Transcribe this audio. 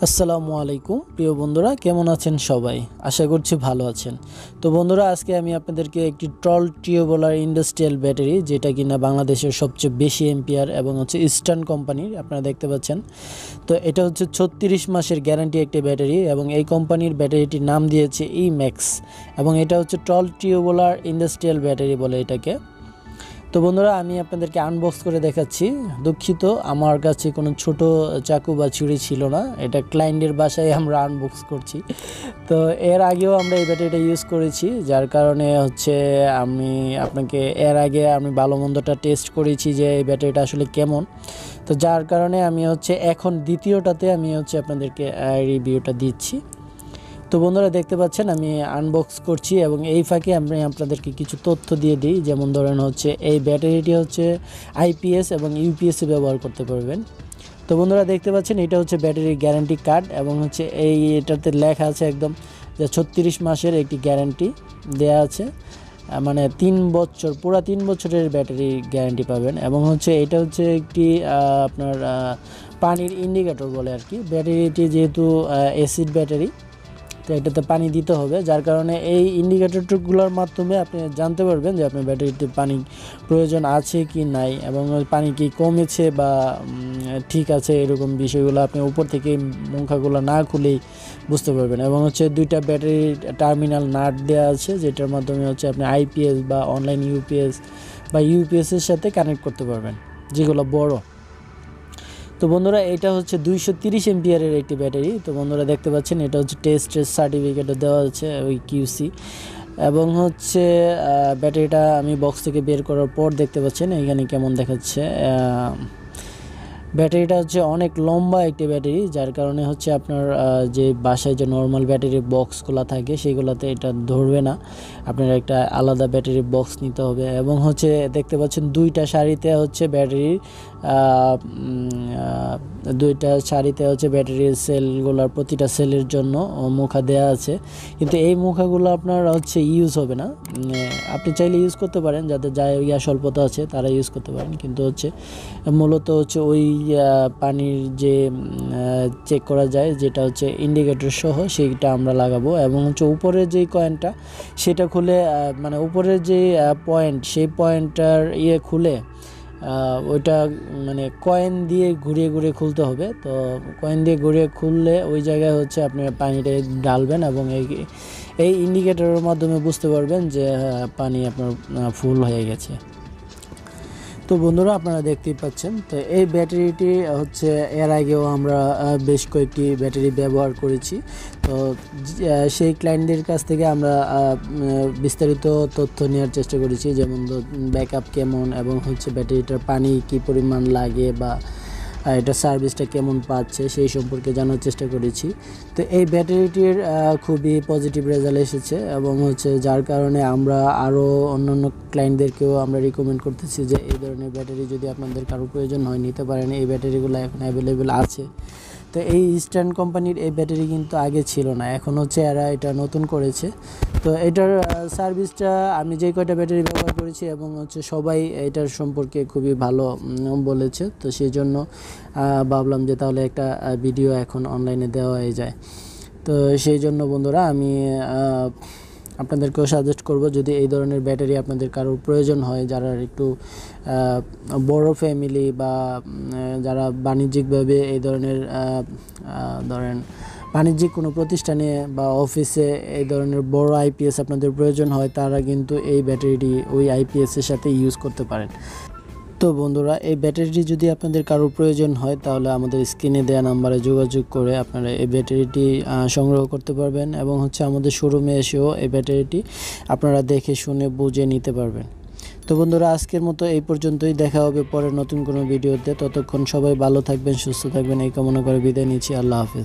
আসসালামু আলাইকুম প্রিয় বন্ধুরা, কেমন আছেন সবাই? আশা করছি ভালো আছেন। তো বন্ধুরা, আজকে আমি আপনাদেরকে একটি টিউবুলার ইন্ডাস্ট্রিয়াল ব্যাটারি, যেটা কিনা বাংলাদেশের সবচেয়ে বেশি এম্পিয়ার এবং হচ্ছে ইস্টার্ন কোম্পানির, আপনারা দেখতে পাচ্ছেন। তো এটা হচ্ছে 36 মাসের গ্যারান্টি একটি ব্যাটারি এবং এই কোম্পানির ব্যাটারিটির নাম দিয়েছে ই ম্যাক্স এবং এটা হচ্ছে টিউবুলার ইন্ডাস্ট্রিয়াল ব্যাটারি বলে এটাকে। তো বন্ধুরা, আমি আপনাদেরকে আনবক্স করে দেখাচ্ছি। দুঃখিত, আমার কাছে কোনো ছোট চাকু বা ছুরি ছিল না, এটা ক্লায়েন্টের বাসায় আমরা আনবক্স করছি। তো এর আগেও আমরা এই ব্যাটারিটা ইউজ করেছি, যার কারণে হচ্ছে এর আগে আমি ভালো মন্দটা টেস্ট করেছি যে এই ব্যাটারিটা আসলে কেমন। তো যার কারণে আমি এখন দ্বিতীয়টাতে আপনাদেরকে রিভিউটা দিচ্ছি। তো বন্ধুরা, দেখতে পাচ্ছেন আমি আনবক্স করছি এবং এই ফাঁকে আমি আপনাদেরকে কিছু তথ্য দিয়ে দিই। যেমন ধরেন এই ব্যাটারিটি আইপিএস এবং ইউপিএসে ব্যবহার করতে পারবেন। তো বন্ধুরা, দেখতে পাচ্ছেন এটা হচ্ছে ব্যাটারির গ্যারান্টি কার্ড এবং এটাতে লেখা আছে একদম যে 36 মাসের একটি গ্যারান্টি দেয়া আছে, মানে 3 বছর, পুরো 3 বছরের ব্যাটারি গ্যারান্টি পাবেন। এবং এটা একটি আপনার পানির ইন্ডিকেটর বলে আর কি। ব্যাটারিটি যেহেতু অ্যাসিড ব্যাটারি, তো এটাতে পানি দিতে হবে, যার কারণে এই ইন্ডিকেটরগুলোর মাধ্যমে আপনি জানতে পারবেন যে আপনার ব্যাটারিতে পানি প্রয়োজন আছে কি নাই এবং পানি কি কমেছে বা ঠিক আছে, এরকম বিষয়গুলো আপনি উপর থেকে মুখাগুলো না খুলেই বুঝতে পারবেন। এবং দুইটা ব্যাটারি টার্মিনাল নাট দেওয়া আছে, যেটার মাধ্যমে আপনি আইপিএস বা অনলাইন ইউপিএস বা ইউপিএসের সাথে কানেক্ট করতে পারবেন, যেগুলো বড়। তো বন্ধুরা, এটা 230 এম্পিয়ারের একটি ব্যাটারি। তো বন্ধুরা, দেখতে পাচ্ছেন এটা টেস্ট সার্টিফিকেটও দেওয়া আছে ওই কিউসি। এবং ব্যাটারিটা আমি বক্স থেকে বের করার পর দেখতে পাচ্ছেন এখানে কেমন দেখাচ্ছে। ব্যাটারিটা অনেক লম্বা একটি ব্যাটারি, যার কারণে আপনার যে বাসায় যে নর্মাল ব্যাটারি বক্সগুলো থাকে সেগুলোতে এটা ধরবে না, আপনার একটা আলাদা ব্যাটারি বক্স নিতে হবে। এবং দেখতে পাচ্ছেন দুইটা সারিতে ব্যাটারির সেলগুলোর প্রতিটা সেলের জন্য মুখা দেয়া আছে, কিন্তু এই মুখাগুলো আপনার ইউজ হবে না। আপনি চাইলে ইউজ করতে পারেন, যাদের স্বল্পতা আছে তারা ইউজ করতে পারেন, কিন্তু মূলত ওই পানির যে চেক করা যায়, যেটা ইন্ডিকেটর সহ, সেইটা আমরা লাগাবো। এবং উপরের যে কয়েনটা সেটা খুলে, মানে উপরের যে পয়েন্ট, সেই পয়েন্টটার খুলে ওইটা মানে কয়েন দিয়ে ঘুরিয়ে ঘুরিয়ে খুলতে হবে। তো কয়েন দিয়ে ঘুরিয়ে খুললে ওই জায়গায় আপনি পানিটা ঢালবেন এবং এই ইন্ডিকেটরের মাধ্যমে বুঝতে পারবেন যে পানি আপনার ফুল হয়ে গেছে। তো বন্ধুরা, আপনারা দেখতেই পাচ্ছেন। তো এই ব্যাটারিটি এর আগেও আমরা বেশ কয়েকটি ব্যাটারি ব্যবহার করেছি। তো সেই ক্লায়েন্টদের কাছ থেকে আমরা বিস্তারিত তথ্য নেওয়ার চেষ্টা করেছি, যেমন ব্যাকআপ কেমন এবং ব্যাটারিটার পানি কি পরিমাণ লাগে বা এটা সার্ভিসটা কেমন পাচ্ছে সেই সম্পর্কে জানার চেষ্টা করেছি। তো এই ব্যাটারিটির খুবই পজিটিভ রেজাল্ট এসেছে এবং যার কারণে আমরা আরও অন্যান্য ক্লায়েন্টদেরকেও আমরা রিকমেন্ড করতেছি যে এই ধরনের ব্যাটারি যদি আপনাদের কারো প্রয়োজন হয় নিতে পারেন। এই ব্যাটারিগুলো এখন অ্যাভেলেবেল আছে। তো এই ইস্টার্ন কোম্পানির এই ব্যাটারি কিন্তু আগে ছিল না, এখন এরা এটা নতুন করেছে। তো এটার সার্ভিসটা আমি যে কয়টা ব্যাটারি ব্যবহার করেছি এবং সবাই এটার সম্পর্কে খুবই ভালো বলেছে। তো সেই জন্য ভাবলাম যে তাহলে একটা ভিডিও এখন অনলাইনে দেওয়া হয়ে যায়। তো সেই জন্য বন্ধুরা, আমি আপনাদেরকেও সাজেস্ট করব, যদি এই ধরনের ব্যাটারি আপনাদের কারোর প্রয়োজন হয়, যারা একটু বড় ফ্যামিলি বা যারা বাণিজ্যিকভাবে এই ধরনের বাণিজ্যিক কোনো প্রতিষ্ঠানে বা অফিসে এই ধরনের বড় আইপিএস আপনাদের প্রয়োজন হয়, তারা কিন্তু এই ব্যাটারিটি ওই আইপিএসের সাথে ইউজ করতে পারেন। তো বন্ধুরা, এই ব্যাটারিটি যদি আপনাদের কারোর প্রয়োজন হয় তাহলে আমাদের স্ক্রিনে দেওয়া নাম্বারে যোগাযোগ করে আপনারা এই ব্যাটারিটি সংগ্রহ করতে পারবেন এবং আমাদের শোরুমে এসেও এই ব্যাটারিটি আপনারা দেখে শুনে বুঝে নিতে পারবেন। তো বন্ধুরা, আজকের মতো এই পর্যন্তই। দেখা হবে পরে নতুন কোনো ভিডিওতে। ততক্ষণ সবাই ভালো থাকবেন, সুস্থ থাকবেন, এই কামনা করে বিদায় নিচ্ছি। আল্লাহ হাফেজ।